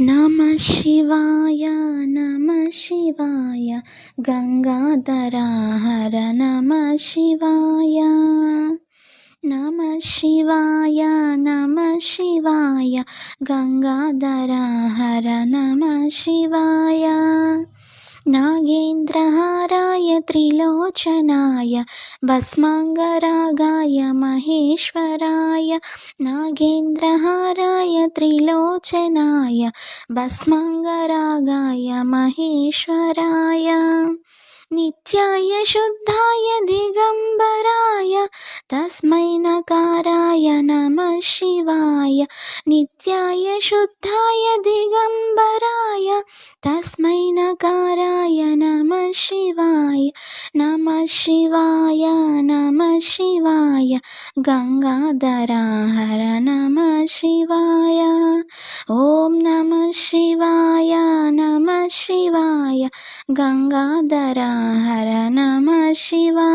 नमः शिवाय नमः शिवाय गंगाधरा हर नमः शिवाय नमः शिवाय नमः शिवाय गंगाधरा हर नमः शिवाय नागेन्द्रहाराय त्रिलोचनाय भस्मांगरागाय महेश्वराय नागेन्द्रहाराय त्रिलोचनाय भस्मांगरागाय महेश्वराय नित्याय शुद्धाय दिगंबराय तस्मै नकाराय नमः शिवाय नित्याय शुद्धाय दिगंबराय तस्मै नकाराय नमः शिवाय नमः शिवाय नमः शिवाय गंगाधरा हर नमः शिवाय ओम नमः शिवाय नमः शिवाय गंगाधरा हर नमः शिवाय।